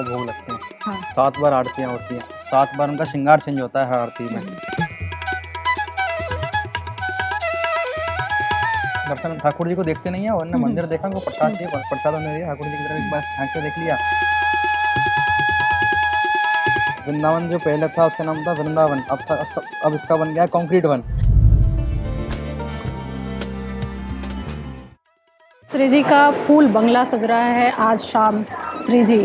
9 भोग लगते हैं। हाँ। 7 बार आरतियाँ होती हैं, 7 बार उनका श्रृंगार चेंज होता है हर आरती में। दर्शन ठाकुर जी को देखते नहीं है, वरना मंदिर देखा उनको प्रसाद चाहिए, प्रसाद उन्होंने दिया ठाकुर जी की तरफ एक बार झांक के देख लिया। वृंदावन जो पहले था उसका नाम था वृंदावन, अब इसका बन गया कंक्रीट वन। श्री जी का फूल बंगला सज रहा है। आज शाम श्री जी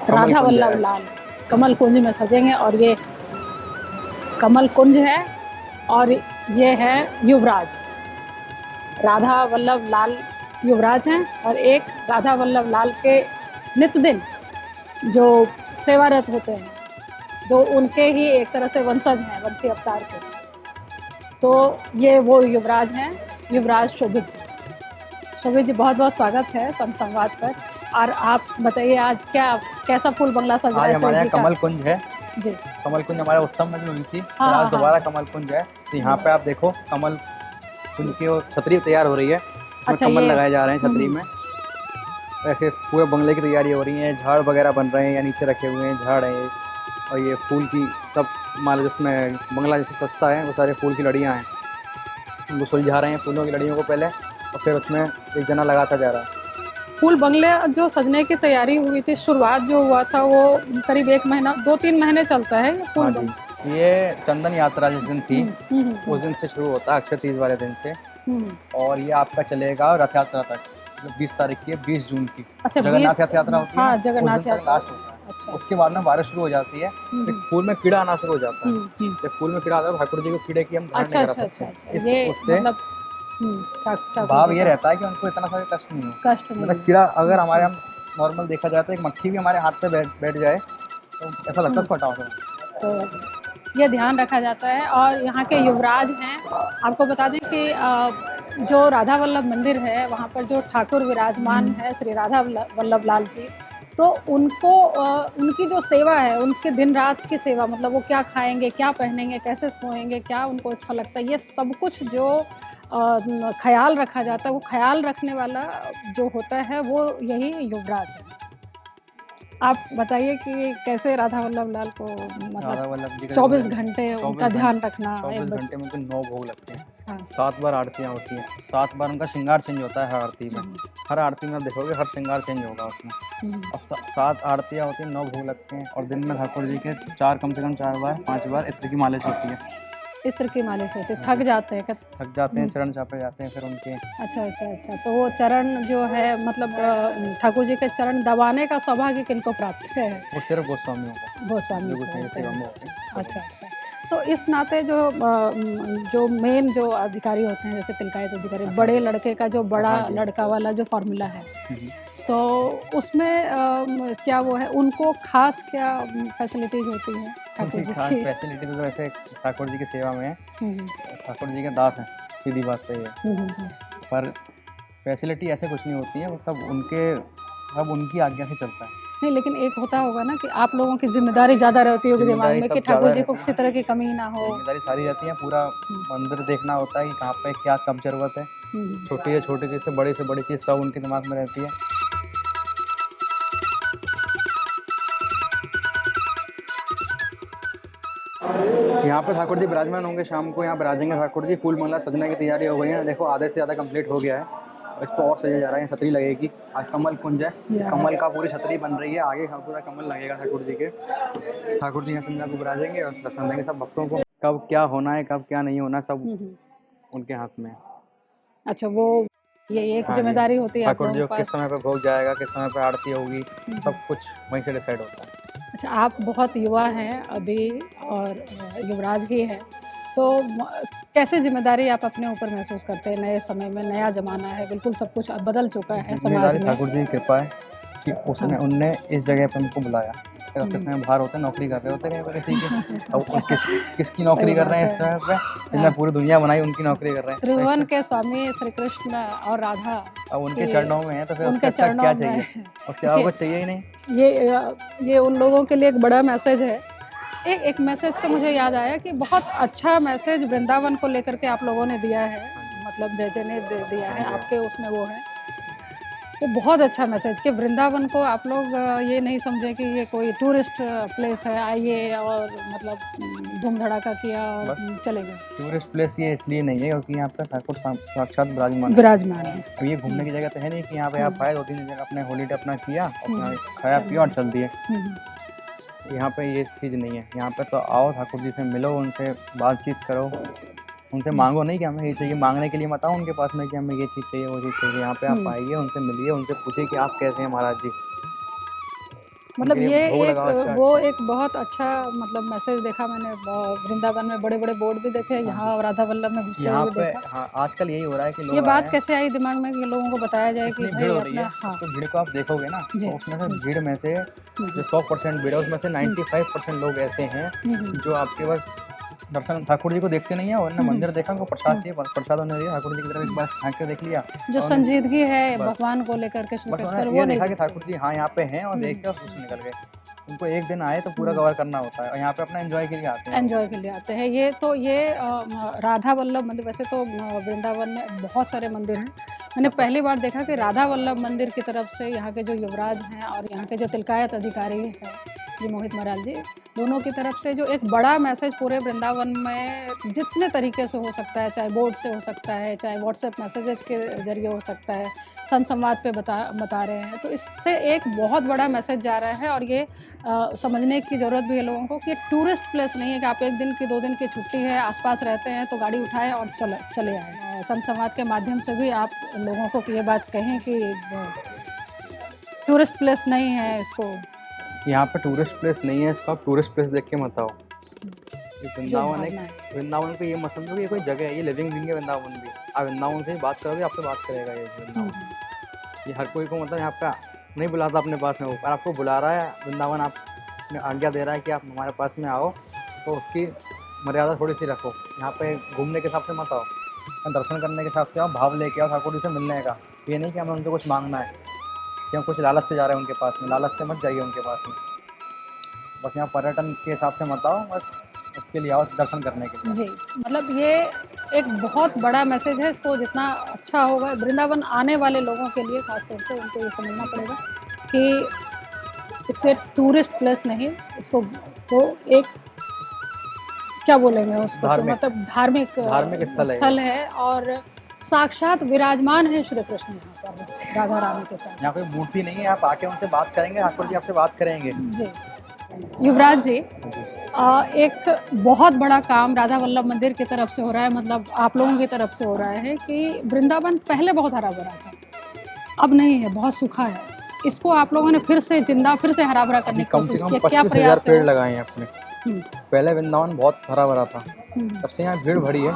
राधा वल्लभ लाल कमल कुंज में सजेंगे और ये कमल कुंज है और ये है युवराज। राधा वल्लभ लाल युवराज हैं और एक राधा वल्लभ लाल के नित्य दिन जो सेवारत होते हैं, जो उनके ही एक तरह से वंशज हैं, वंशी अवतार के, तो ये वो युवराज हैं, युवराज शोभित जी। शोभित जी, बहुत बहुत स्वागत है संवाद पर। और आप बताइए आज कैसा फूल बंगला सज रहा है? हमारे यहाँ कमल कुंज है जी। कमल कुंज हमारे उत्सव में हुई थी, हाँ, आज दोबारा कमल कुंज है। तो यहाँ पे आप देखो कमल कुंज की छतरी तैयार हो रही है। अच्छा, कमल लगाए जा रहे हैं छतरी में। ऐसे पूरे बंगले की तैयारी हो रही है, झाड़ वगैरह बन रहे हैं या नीचे रखे हुए हैं झाड़ है, और ये फूल की सब माला जिसमें बंगला जैसे सस्ता है वो सारे फूल की लड़ियाँ हैं, उनको सुलझा रहे हैं फूलों की लड़ियों को पहले, और फिर उसमें एक जना लगाता जा रहा है। फूल बंगले जो सजने की तैयारी हुई थी, शुरुआत जो हुआ था वो करीब 1 महीना 2-3 महीने चलता है ये फूल बंगला। ये चंदन यात्रा जिस दिन थी उस दिन से शुरू होता है, अक्षय तीज वाले दिन से, और ये आपका चलेगा रथ यात्रा तक, 20 तारीख की है, 20 जून की। अच्छा, जगन्नाथ रथ यात्रा होती है, हाँ, जगन्नाथ यात्रा लास्ट होता है। अच्छा। उसके बाद में बारिश शुरू हो जाती है, फिर फूल में कीड़ा आना शुरू हो जाता है। जब फूल में कीड़ा आता है ठाकुर जी को कीड़े की हम धारण नहीं करा सकते। ये उससे मतलब भाव ये रहता है कि उनको इतना सारा कष्ट नहीं हो। मतलब कीड़ा अगर हमारे हम नॉर्मल देखा जाए तो एक मक्खी भी हमारे हाथ पे बैठ जाए तो ऐसा लगता है उसको हटाओ। तो ये ध्यान रखा जाता है। और यहाँ के युवराज हैं, आपको बता दें कि जो राधा वल्लभ मंदिर है वहाँ पर जो ठाकुर विराजमान है श्री राधा वल्लभ लाल जी, तो उनको उनकी जो सेवा है, उनके दिन रात की सेवा, मतलब वो क्या खाएंगे, क्या पहनेंगे, कैसे सोएंगे, क्या उनको अच्छा लगता है, ये सब कुछ जो ख्याल रखा जाता है, वो ख्याल रखने वाला जो होता है वो यही युवराज है। आप बताइए कि कैसे राधा वल्लभ लाल को मतलब 24 घंटे उनका ध्यान रखना। 24 घंटे में उनके 9 भोग लगते हैं। हाँ। 7 बार आरतियाँ होती हैं, 7 बार उनका श्रृंगार चेंज होता है हर आरती में। हर आरती में आप देखोगे हर श्रृंगार चेंज होगा उसमें। और 7 आरतियाँ होती हैं, 9 भोग लगते हैं, और दिन में ठाकुर जी के कम से कम 4 बार 5 बार इत्र की मालिश होती है। इत्र की मालिश होती है। थक जाते हैं चरण चापे जाते हैं फिर उनके। अच्छा, तो वो चरण जो है, मतलब ठाकुर जी के चरण दबाने का सौभाग्य किनको प्राप्त है? वो सिर्फ गोस्वामियों को। अच्छा। तो इस नाते जो मेन जो अधिकारी होते हैं, जैसे तिलकायत अधिकारी, बड़े लड़के का जो बड़ा लड़का वाला जो फॉर्मूला है, तो उसमें क्या वो है, उनको खास क्या फैसिलिटीज होती हैं ठाकुर जी की? फैसिलिटी तो वैसे ठाकुर जी की सेवा में ठाकुर जी के दास हैं, सीधी बात तो ये है। पर फैसिलिटी ऐसे कुछ नहीं होती है, वो सब उनकी आज्ञा से चलता है। नहीं, लेकिन एक होता होगा ना कि आप लोगों की जिम्मेदारी ज़्यादा रहती होगी दिमाग में कि ठाकुर जी को किसी तरह की कमी ना हो। जिम्मेदारी सारी रहती है, पूरा मंदिर देखना होता है कि कहाँ पे क्या कब जरूरत है, छोटी चीज़ से बड़ी चीज़ सब उनके दिमाग में रहती है। यहाँ पे ठाकुर जी विराजमान होंगे, शाम को यहाँ विराजेंगे ठाकुर जी। फूल माला सजने की तैयारी हो गई है, देखो आधे से ज़्यादा कंप्लीट हो गया है। इस पर और सजा जा रहा है, छतरी लगेगी। आज कमल कुंज है, कमल का पूरी छतरी बन रही है, आगे पूरा कमल लगेगा ठाकुर जी के। ठाकुर जी यहाँ संध्या को विराजेंगे और दर्शन देंगे सब भक्तों को। कब क्या होना है, कब क्या नहीं होना, सब उनके हाथ में है। अच्छा, वो ये एक जिम्मेदारी होती है ठाकुर जी को किस समय पे भोग जाएगा, किस समय पे आरती होगी, सब कुछ वहीं से डिसाइड होता है। अच्छा, आप बहुत युवा हैं अभी और युवराज ही हैं, तो कैसे जिम्मेदारी आप अपने ऊपर महसूस करते हैं? नए समय में नया ज़माना है, बिल्कुल सब कुछ अब बदल चुका है समाज में। ठाकुर जी की कृपा है कि उसने उनने इस जगह पे हमको बुलाया। किसने बाहर होते नौकरी कर रहे होते कहीं पर किसी के, अब किसकी नौकरी कर रहे हैं इस समय पे, जिन्होंने पूरी दुनिया बनाई उनकी नौकरी कर रहे हैं। त्रिभुवन के स्वामी श्री कृष्ण और राधा अब उनके चरणों में है, तो फिर उसके अच्छा क्या चाहिए, उसके अलावा कुछ चाहिए ही नहीं। ये उन लोगों के लिए एक बड़ा मैसेज है। एक मैसेज से मुझे याद आया कि बहुत अच्छा मैसेज वृंदावन को लेकर के आप लोगों ने दिया है, मतलब जय ने दिया है, आपके उसमें वो है। वो बहुत अच्छा मैसेज कि वृंदावन को आप लोग ये नहीं समझे कि ये कोई टूरिस्ट प्लेस है, आइए और मतलब धूम धड़ाका किया और बस। चले गए। टूरिस्ट प्लेस ये इसलिए नहीं है क्योंकि यहाँ पे ठाकुर साक्षात विराजमान है। विराजमान है। अब ये घूमने की जगह तो है नहीं कि यहाँ पे आप आए 2-3 जगह अपने हॉलीडे अपना किया, अपना हम्म। खाया पिया और चल दिए। हम्म। यहाँ पे ये चीज़ नहीं है। यहाँ पे तो आओ, ठाकुर जी से मिलो, उनसे बातचीत करो, उनसे मांगो नहीं कि हमें ये चाहिए। मांगने के लिए मत आओ उनके पास में कि हमें ये चीज़ चाहिए, वो चीज़ चाहिए। यहाँ पे आप आइए, उनसे मिलिए, उनसे पूछिए कि आप कैसे हैं महाराज जी। मतलब उनके लिए ये भोग एक लगाओ अच्छा वो अच्छा। एक बहुत अच्छा मतलब मैसेज देखा मैंने। वृंदावन में बड़े बड़े बोर्ड भी देखे, यहाँ राधा वल्लभ में घुसते यहाँ हुए पे देखा। हाँ, आजकल यही हो रहा है कि ये लोग आए बात हैं, कैसे आई दिमाग में कि लोगों को बताया जाए कि इतनी भीड़ भाई हो रही है, अपना। हाँ तो भीड़ को आप देखोगे ना, जी। तो उसमें से भीड़ में से जो 100% भीड़ है उसमें से 95% लोग ऐसे हैं जो आपके बस दर्शन ठाकुर जी को देखते नहीं है, और उन्होंने मंदिर देखा, उनको प्रसाद दिया, प्रसाद उन्होंने दिया, ठाकुर जी की तरफ एक बार झांक के देख लिया, जो और उन्हें संजीदगी है बस भगवान को लेकर के श्री बस कृष्ण, उन्होंने वो ये नहीं देखा कि देखते। ठाकुर जी हाँ यहाँ पे हैं, और देख के और खुश निकल गए। उनको एक दिन आए तो पूरा कवर करना होता है, और यहाँ पे अपना एंजॉय के लिए आते हैं। एंजॉय के लिए आते हैं। ये तो ये राधा वल्लभ मंदिर, वैसे तो वृंदावन में बहुत सारे मंदिर हैं। मैंने पहली बार देखा कि राधा वल्लभ मंदिर की तरफ से यहाँ के जो युवराज हैं और यहाँ के जो तिलकायत अधिकारी हैं श्री मोहित महाराज जी, दोनों की तरफ से जो एक बड़ा मैसेज पूरे वृंदावन में जितने तरीके से हो सकता है, चाहे बोर्ड से हो सकता है, चाहे व्हाट्सएप मैसेजेस के जरिए हो सकता है, संवाद पे बता रहे हैं, तो इससे एक बहुत बड़ा मैसेज जा रहा है। और ये समझने की ज़रूरत भी है लोगों को कि ये टूरिस्ट प्लेस नहीं है कि आप 1 दिन की 2 दिन की छुट्टी है, आसपास रहते हैं तो गाड़ी उठाएं और चले आए। संवाद के माध्यम से भी आप लोगों को ये बात कहें कि टूरिस्ट प्लेस नहीं है इसको। यहाँ पे टूरिस्ट प्लेस नहीं है, इसको आप टूरिस्ट प्लेस देख के मत आओ। ये वृंदावन भावना एक, वृंदावन को ये मत समझो कि ये कोई जगह है, ये लिविंग बीइंग है वृंदावन भी। आप वृंदावन से ही बात करोगे, आपसे बात करेगा ये वृंदावन। ये हर कोई को मतलब यहाँ पे नहीं बुलाता अपने पास में, वो पर आपको बुला रहा है। वृंदावन आप आज्ञा दे रहा है कि आप हमारे पास में आओ, तो उसकी मर्यादा थोड़ी सी रखो। यहाँ पे घूमने के हिसाब से मत आओ, दर्शन करने के हिसाब से आओ, भाव लेके आओ ठाकुर जी से मिलने का। ये नहीं कि हमें उनसे कुछ मांगना है कि हम कुछ लालच से जा रहे हैं उनके पास में। लालच से मत जाइए उनके पास में। बस यहाँ पर्यटन के हिसाब से मत आओ, बस उसके लिए आओ दर्शन करने के लिए। जी, मतलब ये एक बहुत बड़ा मैसेज है। इसको जितना अच्छा होगा वृंदावन आने वाले लोगों के लिए, खासतौर से उनको ये समझना पड़ेगा कि इससे टूरिस्ट प्लेस नहीं, इसको वो एक क्या बोलेंगे उसको, तो मतलब धार्मिक स्थल है और साक्षात विराजमान है श्री कृष्ण यहाँ पर राधा रानी के साथ। यहाँ कोई मूर्ति नहीं है, आप आके उनसे बात करेंगे, ठाकुर जी आपसे बात करेंगे। जी युवराज जी, एक बहुत बड़ा काम राधा वल्लभ मंदिर की तरफ से हो रहा है, मतलब आप लोगों की तरफ से हो रहा है कि वृंदावन पहले बहुत हरा भरा था, अब नहीं है, बहुत सूखा है। इसको आप लोगों ने फिर से जिंदा, फिर से हरा भरा करने की कोशिश की, क्या 25,000 पेड़ लगाए हैं अपने। पहले वृंदावन बहुत हरा भरा था, तब से यहाँ भीड़ भरी है,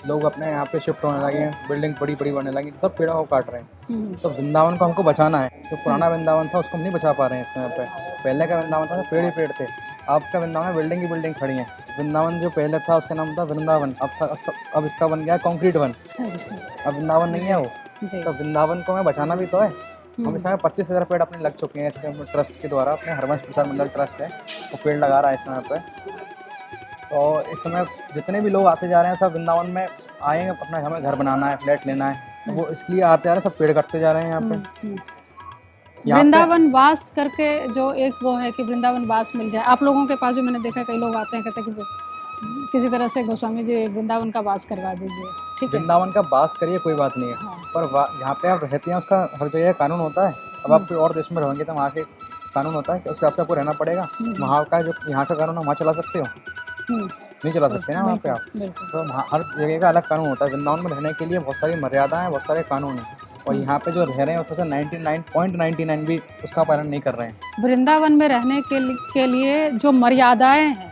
लोग अपने यहाँ पे शिफ्ट होने लगे हैं, बिल्डिंग बड़ी बड़ी बनने लगी, तो सब पेड़ों को काट रहे हैं। तो वृंदावन को हमको बचाना है। जो पुराना वृंदावन था उसको हम नहीं बचा पा रहे हैं इस समय पे। पहले का वृंदावन था तो पेड़ ही पेड़ थे, अब का वृंदावन में बिल्डिंग ही बिल्डिंग खड़ी है। वृंदावन जो पहले था उसका नाम था वृंदावन, अब इसका बन गया कॉन्क्रीट वन। अब वृंदावन नहीं है वो। तो वृंदावन को हमें बचाना भी तो है। हम इस समय 25,000 पेड़ अपने लग चुके हैं इसके ट्रस्ट के द्वारा, अपने हरवंश प्रसाद मंडल ट्रस्ट है वो पेड़ लगा रहा है इस समय पे। और इस समय जितने भी लोग आते जा रहे हैं सब वृंदावन में आएंगे, अपना हमें घर बनाना है, फ्लैट लेना है, तो वो इसलिए आते आ रहे हैं, सब पेड़ कटते जा रहे हैं यहाँ पे। वृंदावन वास करके जो एक वो है कि वृंदावन वास मिल जाए आप लोगों के पास। जो मैंने देखा कई लोग आते हैं, कहते हैं कि किसी तरह से गोस्वामी जी वृंदावन का वास करवा दीजिए, ठीक है। वृंदावन का वास करिए, कोई बात नहीं है। हाँ। पर जहाँ पे आप रहते हैं उसका हर जगह कानून होता है। अब आप कोई और देश में रहेंगे तो वहाँ के कानून होता है कि उस हिसाब से आपको रहना पड़ेगा। वहाँ का जो यहाँ का कानून है वहाँ चला सकते हो, नहीं चला सकते ना वहाँ पे आप। तो हर जगह का अलग कानून होता है। वृंदावन में रहने के लिए बहुत सारी मर्यादाएं हैं, बहुत सारे कानून हैं, और यहाँ पे जो रह रहे हैं उसमें से 99.99 भी उसका पालन नहीं कर रहे हैं। वृंदावन में रहने के लिए जो मर्यादाएं हैं,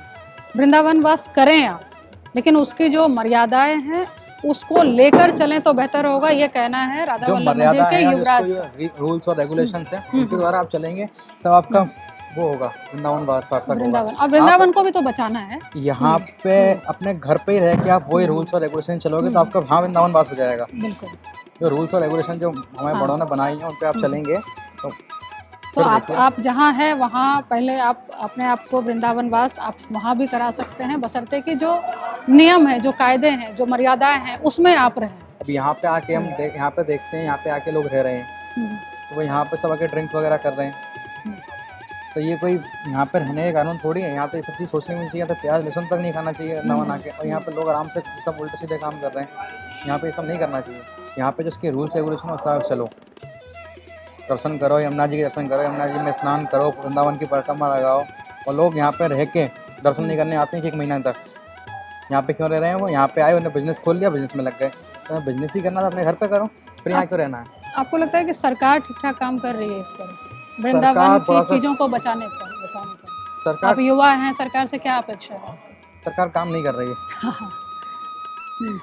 वृंदावन वास करें आप, लेकिन उसकी जो मर्यादाएं हैं उसको लेकर चलें तो बेहतर होगा, ये कहना है राधा वल्लभ मंदिर के युवराज। रूल्स और रेगुलेशंस हैं उनके द्वारा आप चलेंगे तब आपका वो होगा वृंदावन वास सार्थक होगा। अब वृंदावन को भी तो बचाना है। यहाँ पे अपने घर पे ही रह के आप वही रूल्स और रेगुलेशन चलोगे तो आपका वहाँ वृंदावन वास हो जाएगा। बिल्कुल, जो रूल्स और रेगुलेशन जो हमारे बड़ों ने बनाई हैं उन पे आप चलेंगे तो आप जहाँ है वहाँ पहले आप अपने आप को वृंदावन वास आप वहाँ भी करा सकते हैं, बशर्ते कि जो नियम है, जो कायदे हैं, जो मर्यादाएं हैं उसमें आप रहें। अब यहाँ पे आके हम यहाँ पे देखते हैं, यहाँ पे आके लोग रह रहे हैं तो वो यहाँ पे सब आके ड्रिंक वगैरह कर रहे हैं। तो ये कोई यहाँ पे रहने का कानून थोड़ी है, यहाँ पे ये सब चीज़ सोचनी भी चाहिए। तो प्याज लहसुन तक नहीं खाना चाहिए वृंदावन आके, और यहाँ पे लोग आराम से सब उल्टे सीधे काम कर रहे हैं। यहाँ पे ये सब नहीं करना चाहिए। यहाँ पे जो उसके रूल्स रेगुलेशन है साहब, चलो दर्शन करो, यमुना जी के दर्शन करो, यमुना जी में स्नान करो, वृंदावन की परिक्रमा लगाओ। और लोग यहाँ पे रह के दर्शन नहीं करने आते हैं कि 1 महीना तक। यहाँ पे क्यों रह रहे हैं वो? यहाँ पे आए, उन्होंने बिजनेस खोल लिया, बिजनेस में लग गए। तो बिजनेस ही करना था अपने घर पे करो, फिर यहाँ क्यों रहना है? आपको लगता है कि सरकार ठीक ठाक काम कर रही है इस पर, सरकार वृंदावन थोड़ा की सा, चीजों को बचाने पर? सरकार आप युवा हैं, सरकार से क्या अपेक्षा है आपकी? सरकार काम नहीं कर रही है। हम्म,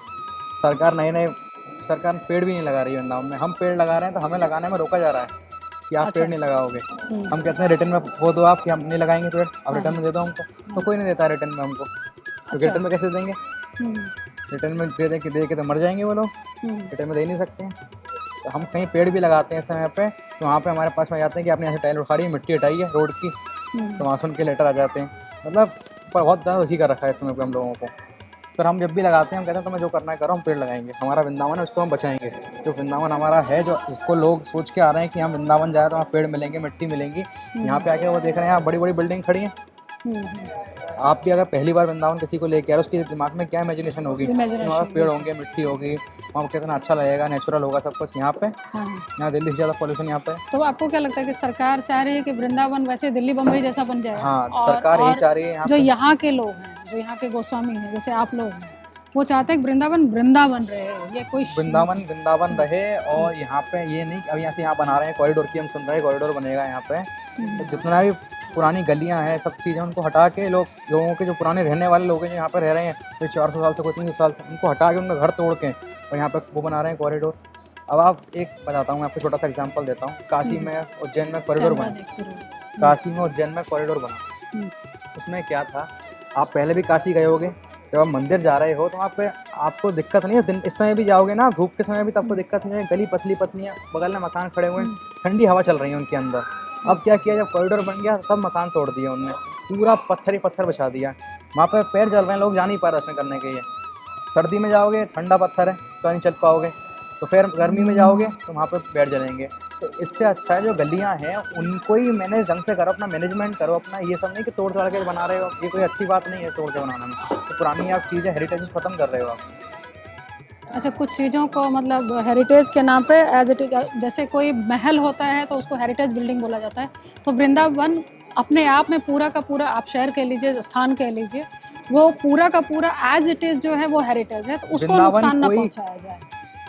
सरकार पेड़ भी नहीं लगा रही है वृंदावन में। हम पेड़ लगा रहे हैं तो हमें लगाने में रोका जा रहा है कि आप पेड़ नहीं लगाओगे। हम कहते हैं रिटर्न में वो दो आप कि हम नहीं लगाएंगे पेड़, अब रिटर्न में दे दो हमको। तो कोई नहीं देता रिटर्न में हमको, तो रिटर्न में कैसे देंगे? रिटर्न में दे के तो मर जाएंगे वो लोग, रिटर्न में दे नहीं सकते हैं। तो हम कहीं पेड़ भी लगाते हैं समय पे, तो वहाँ पे हमारे पास में आ जाते हैं कि आपने यहाँ से टाइल उखाड़ी है, मिट्टी हटाई है रोड की, तो वहाँ से उनके लेटर आ जाते हैं। मतलब पर बहुत ज़्यादा दुखी कर रखा है इस समय पे हम लोगों को। पर हम जब भी लगाते हैं हम कहते हैं तुम्हें जो करना है करो, हम पेड़ लगाएंगे। हमारा वृंदावन है, उसको हम बचाएंगे। जो वृंदावन हमारा है, जो जिसको लोग सोच के आ रहे हैं कि हम वृंदावन जाए तो वहाँ पेड़ मिलेंगे, मिट्टी मिलेंगी, यहाँ पे आके वो देख रहे हैं यहाँ बड़ी बड़ी बिल्डिंग खड़ी हैं। आप भी अगर पहली बार वृंदावन किसी को लेके आ रहे हो, उसके दिमाग में क्या इमेजिनेशन होगी? वहाँ पेड़ होंगे, मिट्टी होगी, वहाँ कितना अच्छा लगेगा, नेचुरल होगा सब कुछ। यहाँ पे यहाँ दिल्ली से ज़्यादा पॉल्यूशन यहाँ पे। तो आपको क्या लगता है कि सरकार चाह रही है कि वृंदावन वैसे दिल्ली बम्बई जैसा बन जाए? हाँ, सरकार यही चाह रही है। जो यहाँ के लोग हैं, जो यहाँ के गोस्वामी हैं, जैसे आप लोग हैं, वो चाहते हैं कि वृंदावन वृंदावन रहे, ये कोई वृंदावन रहे। और यहाँ पे ये नहीं अब यहाँ से यहाँ बना रहे हैं कॉरिडोर की, हम सुन रहे हैं कॉरिडोर बनेगा यहाँ पे। तो जितना भी पुरानी गलियाँ हैं, सब चीज़ें उनको हटा के लोगों के जो पुराने रहने वाले लोग हैं जो यहाँ पे रह रहे हैं, जो 400 साल से, कोई 300 साल से, उनको हटा के उनका घर तोड़ के और यहाँ पे वो बना रहे हैं कॉरिडोर। अब आप एक बताता हूँ मैं आपको, छोटा सा एग्जांपल देता हूँ। काशी में उज्जैन में कॉरिडोर बना, काशी में उज्जैन में कॉरिडोर बना। उसमें क्या था, आप पहले भी काशी गए होगे, जब आप मंदिर जा रहे हो तो वहाँ पे आपको दिक्कत नहीं है। दिन इस समय भी जाओगे ना, धूप के समय भी, तो आपको दिक्कत नहीं है। गली पतली पतली है, बगल में मकान खड़े हुए हैं, ठंडी हवा चल रही है उनके अंदर। अब क्या किया, जब कॉरिडोर बन गया सब मकान तोड़ दिए उनने, पूरा पत्थर ही पत्थर बिछा दिया। वहाँ पे पैर चल रहे हैं, लोग जा नहीं पा रहे दर्शन करने के लिए। सर्दी में जाओगे ठंडा पत्थर है तो नहीं चल पाओगे, तो फिर गर्मी में जाओगे तो वहाँ पे बैठ जलेंगे। तो इससे अच्छा है जो गलियाँ हैं उनको ही मैनेज ढंग से करो, अपना मैनेजमेंट करो अपना। ये सब नहीं कि तोड़ तोड़ के बना रहे हो, ये कोई अच्छी बात नहीं है तोड़ के बनाने में। तो पुरानी आप चीज़ें हेरिटेज ख़त्म कर रहे हो आप। अच्छा, कुछ चीज़ों को मतलब हेरिटेज के नाम पे एज इट इज, जैसे कोई महल होता है तो उसको हेरिटेज बिल्डिंग बोला जाता है। तो वृंदावन अपने आप में पूरा का पूरा, आप शहर कह लीजिए, स्थान कह लीजिए, वो पूरा का पूरा एज इट इज जो है वो हेरिटेज है, तो उसको नुकसान ना पहुंचाया जाए।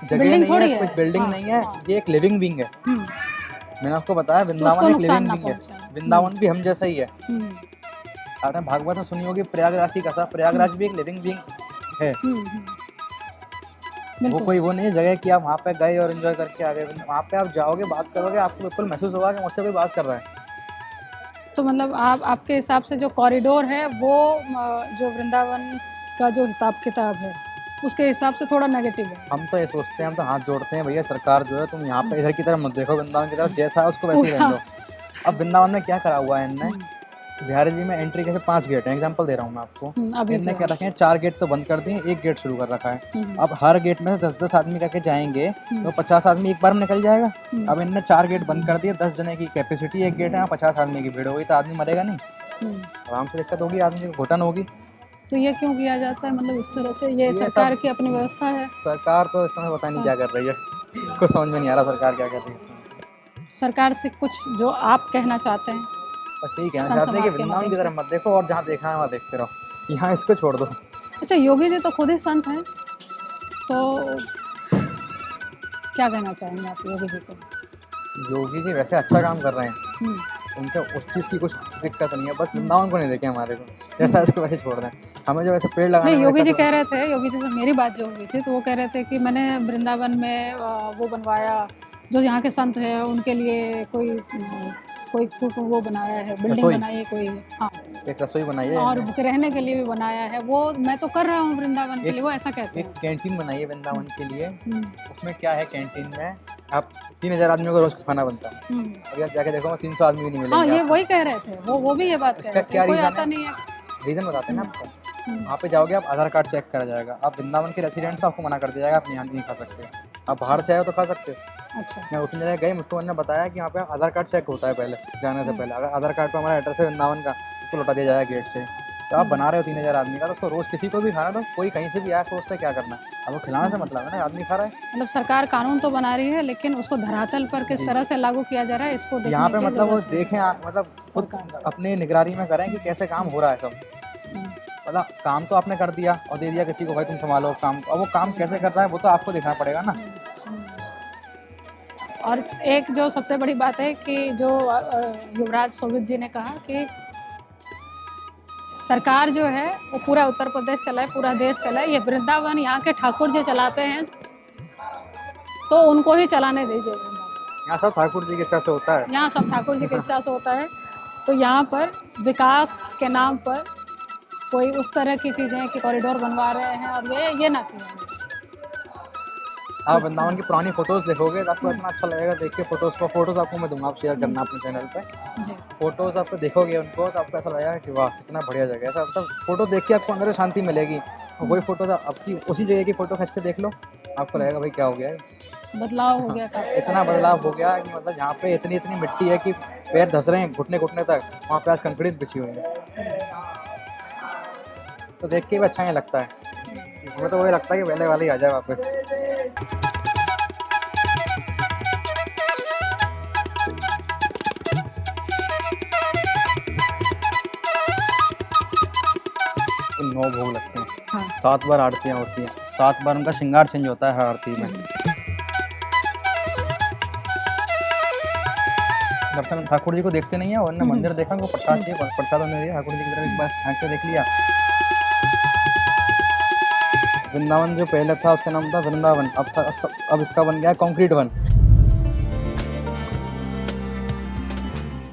जगह नहीं है, कुछ बिल्डिंग नहीं है, ये एक लिविंग बीइंग है। मैंने आपको बताया वृंदावन एक लिविंग बीइंग है। वृंदावन भी हम जैसा ही है। आपने भागवत में सुनी होगी प्रयागराज की कथा, प्रयागराज भी एक लिविंग बीइंग है। वो कोई वो नहीं है जगह कि आप वहाँ पे गए और एंजॉय करके आ गए। वहाँ पे आप जाओगे, बात करोगे, आपको बिल्कुल महसूस होगा कि मुझसे कोई बात कर रहा है। तो मतलब आपके हिसाब से जो कॉरिडोर है वो जो वृंदावन का जो हिसाब किताब है उसके हिसाब से थोड़ा नेगेटिव है। रहने तो ये सोचते हैं, हम तो हाथ जोड़ते हैं, भैया सरकार जो है तुम यहाँ पे इधर की तरफ मत देखो, वृंदावन की तरफ जैसा है उसको वैसे ही रहने दो। अब वृंदावन में क्या करा हुआ है इनने, बिहारी जी में एंट्री के 5 गेट हैं, एग्जांपल दे रहा हूँ मैं आपको। इनने क्या रखे हैं, 4 गेट तो बंद कर दिए, 1 गेट शुरू कर रखा है। अब हर गेट में 10-10 आदमी करके जाएंगे तो 50 आदमी एक बार में निकल जाएगा। अब इनने 4 गेट बंद कर दिए, 10 जने की कैपेसिटी, 1 गेट है, 50 आदमी की भीड़ होगी तो आदमी मरेगा नहीं, आराम से दिक्कत होगी, आदमी को घुटन होगी। तो ये क्यों किया जाता है, मतलब इस तरह से? ये सरकार की अपनी व्यवस्था है। सरकार तो इस समय पता नहीं क्या कर रही है, कुछ समझ में नहीं आ रहा सरकार क्या कर रही है। सरकार से कुछ जो आप कहना चाहते हैं? बस यही कहना चाहते हैं कि वृंदावन की तरफ मत देखो और जहाँ देखना है वहाँ देखते रहो, यहाँ इसको छोड़ दो। अच्छा, योगी जी तो खुद ही संत हैं, तो क्या कहना चाहेंगे आप योगी जी को? योगी जी वैसे अच्छा काम कर रहे हैं, उनसे उस चीज़ की कुछ दिक्कत नहीं है, बस वृंदावन को नहीं देखे हमारे को, जैसा इसको वैसे छोड़ दें। हमें जो वैसे पेड़ लगाने नहीं, योगी जी कह रहे थे, योगी जी से मेरी बात जो हुई थी तो वो कह रहे थे कि मैंने वृंदावन में वो बनवाया, जो यहाँ के संत हैं उनके लिए कोई वो बनाया है, बिल्डिंग बनाई है कोई, हाँ, एक रसोई बनाई है और रहने के लिए भी बनाया है। वो मैं तो कर रहा हूँ वृंदावन के लिए, वो ऐसा कहते हैं। एक कैंटीन बनाई है वृंदावन के लिए। उसमें क्या है, कैंटीन में आप 3000 आदमियों को रोज खाना बनता है। अभी आप जाके देखो 300 आदमी भी नहीं मिलेंगे। हाँ, ये वही कह रहे थे, वो भी ये बात कह रहे थे। क्या रीजन है? रीजन बताते हैं ना आपको। वहाँ पे जाओगे आप, आधार कार्ड चेक करा जाएगा, आप वृंदावन के रेसिडेंट से आपको मना कर दिया जाएगा, आप यहाँ नहीं खा सकते। आप बाहर से आए हो तो खा सकते हो। अच्छा। मैं उतनी जगह गए, मुझको उन्होंने बताया कि यहाँ पे आधार कार्ड चेक होता है पहले जाने से पहले। अगर आधार कार्ड पे हमारा एड्रेस है वृंदावन का, उसको लौटा दिया जाएगा गेट से। तो आप बना रहे हो 3000 आदमी का, तो उसको रोज़ किसी को भी खाना, तो कोई कहीं से भी आया तो उससे क्या करना, अब वो खिलाने से मतलब है ना, आदमी खा रहा है। मतलब सरकार कानून तो बना रही है, लेकिन उसको धरातल पर किस तरह से लागू किया जा रहा है, इसको यहाँ देखने पे की मतलब वो जरूरत है। देखें मतलब खुद सरकार। अपने निगरानी में करें कि कैसे काम हो रहा है सब। हम्म, मतलब काम तो आपने कर दिया और दे दिया किसी को, भाई तुम संभालो काम, अब वो काम कैसे कर रहा है वो तो आपको देखना पड़ेगा ना। हम्म। और एक जो सबसे बड़ी बात है कि जो युवराज शोभित जी ने कहा कि सरकार जो है वो पूरा उत्तर प्रदेश चलाए, पूरा देश चलाए, ये वृंदावन यहाँ के ठाकुर जी चलाते हैं, तो उनको ही चलाने दीजिए वृंदावन। यहाँ सब ठाकुर जी की इच्छा से होता है। यहाँ सब ठाकुर जी की इच्छा से होता है, तो यहाँ पर विकास के नाम पर कोई उस तरह की चीज़ें कि कॉरिडोर बनवा रहे हैं और ये ना किया। आप वृंदावन की पुरानी फोटोज देखोगे तो आपको इतना अच्छा लगेगा देख के। फोटोज आपको मैं दूंगा, आप शेयर करना अपने चैनल पे। जी। फोटोज आपको देखोगे उनको तो आपको ऐसा लगेगा कि वाह कितना बढ़िया जगह है। ऐसा मतलब फोटो देख के आपको अंदर से शांति मिलेगी। और वही फोटो आपकी उसी जगह की फोटो खींच के देख लो, आपको लगेगा भाई क्या हो गया है, बदलाव हो गया काफी। इतना बदलाव हो गया कि मतलब यहाँ पे इतनी इतनी मिट्टी है कि पैर धस रहे हैं घुटने घुटने तक, वहाँ पे आज कंक्रीट बिछी हुई है। तो देख के भी अच्छा ही लगता है, हमें तो वही लगता है कि पहले वाले ही आ जाए वापस। तो 9 भोग लगते हैं, हाँ। 7 बार आरतियाँ होती हैं, 7 बार उनका श्रृंगार चेंज होता है हर आरती में। दर्शन ठाकुर जी को देखते नहीं है, वरना मंदिर देखा उनको प्रसाद दिया, प्रसाद उन्होंने दिया ठाकुर जी की तरफ एक बार झांक के देख लिया। वृंदावन जो पहले था उसका नाम था वृंदावन, अब इसका बन गया कंक्रीट वन।